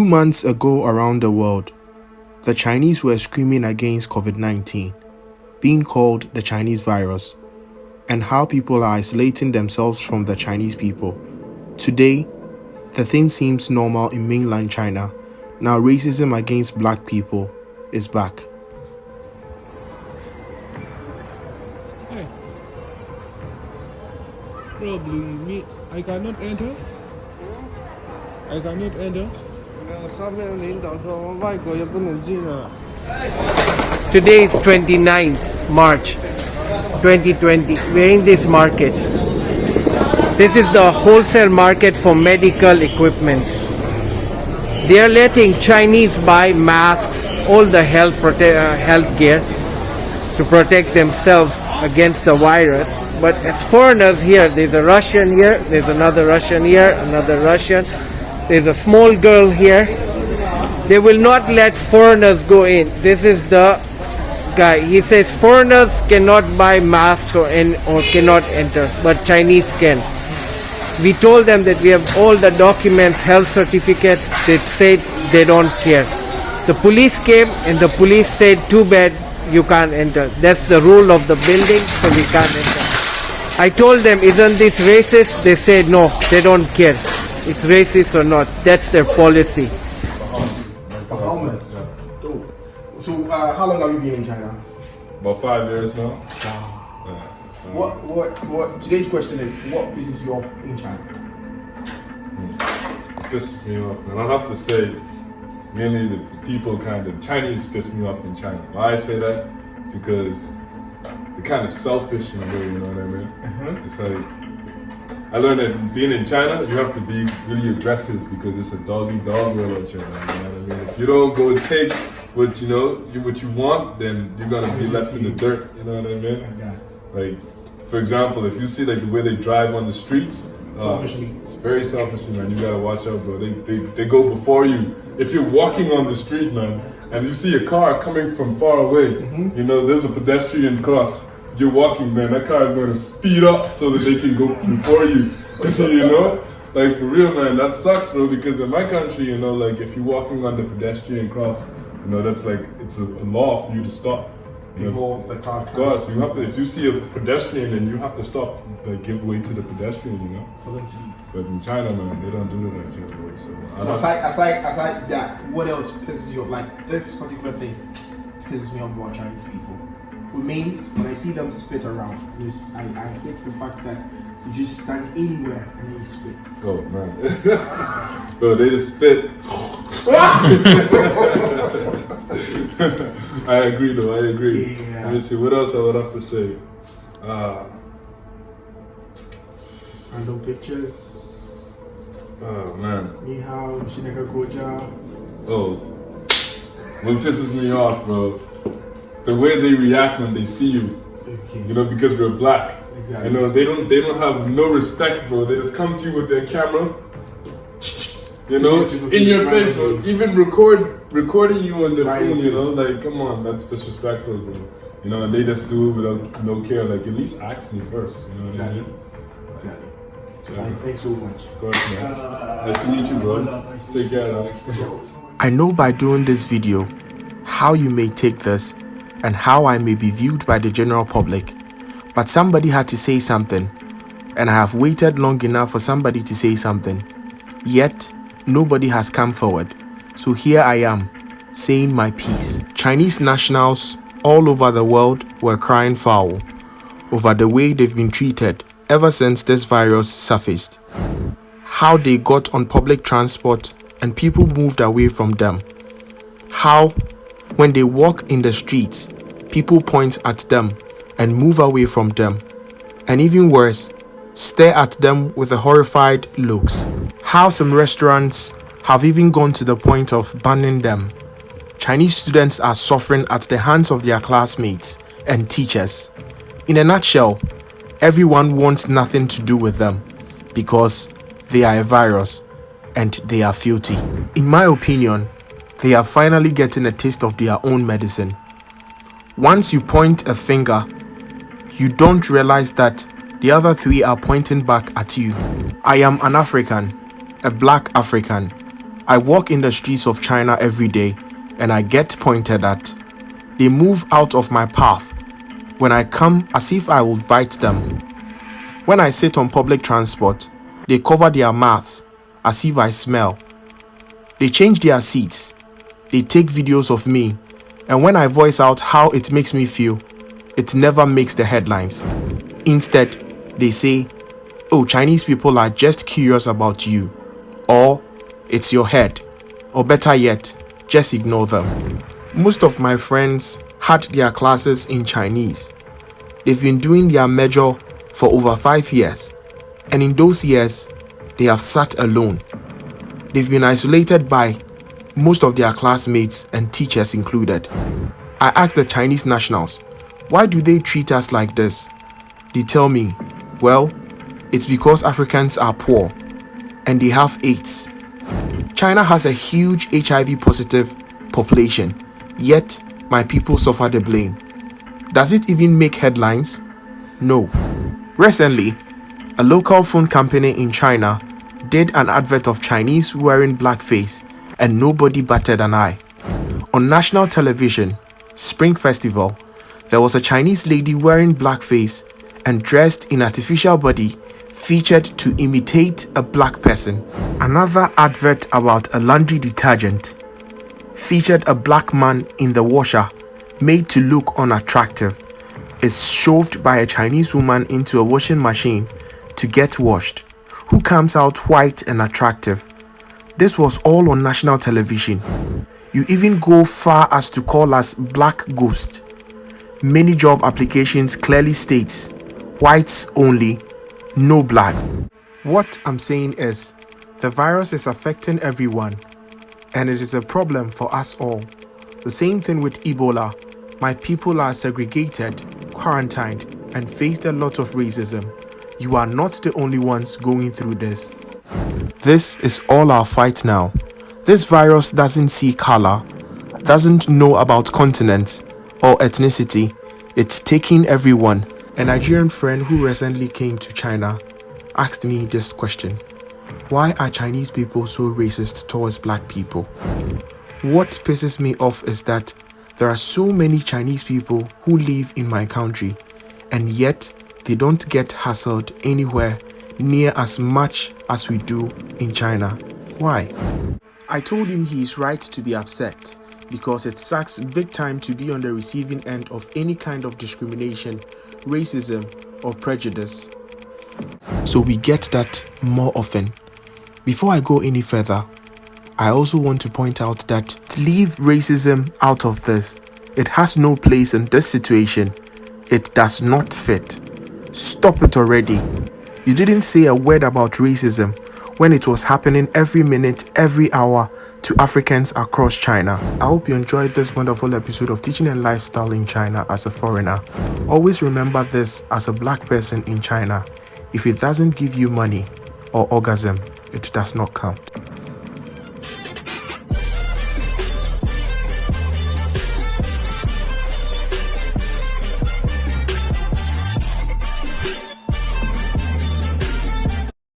2 months ago around the world, the Chinese were screaming against COVID-19, being called the Chinese virus, and how people are isolating themselves from the Chinese people. Today, the thing seems normal in mainland China. Now racism against black people is back. Hey. Probably me. I cannot enter. I cannot enter. Today is 29th March 2020. We're in this market. This is the wholesale market for medical equipment. They are letting Chinese buy masks, all the health gear to protect themselves against the virus. But as foreigners here, there's a Russian here, there's another Russian here, another Russian. There's a small girl here. They will not let foreigners go in. This is the guy. He says foreigners cannot buy masks or cannot enter, but Chinese can. We told them that we have all the documents, health certificates. They said they don't care. The police came and the police said, too bad, you can't enter. That's the rule of the building, so we can't enter. I told them, isn't this racist? They said no, they don't care. It's racist or not. That's their policy. So, how long have you been in China? About 5 years now. What? Today's question is, what pisses you off in China? Pisses me off, and I have to say, mainly the people Chinese piss me off in China. Why I say that? Because they're kind of selfish in a way, you know what I mean? It's like, I learned that being in China, you have to be really aggressive because it's a dog-eat-dog world in China, you know what I mean? If you don't go take what you want, then you're gonna be left in the dirt, you know what I mean? Like, for example, if you see like the way they drive on the streets, it's very selfishly, man. You gotta watch out, bro. They go before you. If you're walking on the street, man, and you see a car coming from far away, you know, there's a pedestrian cross. You're walking, man, that car is going to speed up so that they can go before you. You know? Like, for real, man, that sucks, bro, because in my country, you know, like, if you're walking on the pedestrian cross, you know, that's like, it's a law for you to stop. Before the car comes. God, you have to, if you see a pedestrian, then you have to stop, like, give way to the pedestrian, you know? For them to eat. But in China, man, they don't do that in China, So aside that, what else pisses you off? Like, this particular thing pisses me off about Chinese people. With me, when I see them spit around, I hate the fact that you just stand anywhere and you spit. Oh, man. Bro, they just spit. I agree, though. I agree. Yeah. Let me see. What else I would have to say? Random pictures. Oh, man. Ni hao, Shinaka Koja. Oh. What pisses me off, bro, the way they react when they see you. Okay. You know, because we're black. Exactly. You know, they don't have no respect, bro. They just come to you with their camera. You know, in your face, bro. Even recording you on their phone, you know, like, come on, that's disrespectful, bro. You know, and they just do it without no care. Like, at least ask me first. You know what I mean? Exactly. Yeah. Thanks so much. Of course, man. Nice to meet you, bro. Take care, man. I know by doing this video how you may take this and how I may be viewed by the general public, but somebody had to say something, and I have waited long enough for somebody to say something, yet nobody has come forward. So here I am, saying my piece. Chinese nationals all over the world were crying foul over the way they've been treated ever since this virus surfaced. How they got on public transport and people moved away from them. How, when they walk in the streets, people point at them and move away from them. And even worse, stare at them with horrified looks. How some restaurants have even gone to the point of banning them. Chinese students are suffering at the hands of their classmates and teachers. In a nutshell, everyone wants nothing to do with them because they are a virus and they are filthy. In my opinion, they are finally getting a taste of their own medicine. Once you point a finger, you don't realize that the other three are pointing back at you. I am an African, a black African. I walk in the streets of China every day and I get pointed at. They move out of my path when I come as if I will bite them. When I sit on public transport, they cover their mouths as if I smell. They change their seats. They take videos of me, and when I voice out how it makes me feel, it never makes the headlines. Instead, they say, "Oh, Chinese people are just curious about you," or "It's your head," or better yet, just ignore them. Most of my friends had their classes in Chinese. They've been doing their major for over 5 years, and in those years, they have sat alone. They've been isolated by most of their classmates and teachers included. I asked the Chinese nationals, why do they treat us like this? They tell me, well, it's because Africans are poor and they have AIDS. China has a huge HIV positive population, yet my people suffer the blame. Does it even make headlines? No. Recently, a local phone company in China did an advert of Chinese wearing blackface and nobody batted an eye. On national television, Spring Festival, there was a Chinese lady wearing blackface and dressed in artificial body featured to imitate a black person. Another advert about a laundry detergent featured a black man in the washer made to look unattractive, is shoved by a Chinese woman into a washing machine to get washed, who comes out white and attractive. This was all on national television. You even go far as to call us black ghost. Many job applications clearly states whites only, no black. What I'm saying is, the virus is affecting everyone, and it is a problem for us all. The same thing with Ebola. My people are segregated, quarantined, and faced a lot of racism. You are not the only ones going through this. This is all our fight now. This virus doesn't see color, doesn't know about continents or ethnicity. It's taking everyone. A Nigerian friend who recently came to China asked me this question: why are Chinese people so racist towards black people? What pisses me off is that there are so many Chinese people who live in my country, and yet they don't get hassled anywhere near as much as we do in China. Why? I told him he is right to be upset, because it sucks big time to be on the receiving end of any kind of discrimination, racism, or prejudice. So we get that more often. Before I go any further, I also want to point out that leave racism out of this. It has no place in this situation. It does not fit. Stop it already. You didn't say a word about racism when it was happening every minute, every hour to Africans across China. I hope you enjoyed this wonderful episode of Teaching and Lifestyle in China as a foreigner. Always remember this as a black person in China: if it doesn't give you money or orgasm, it does not count.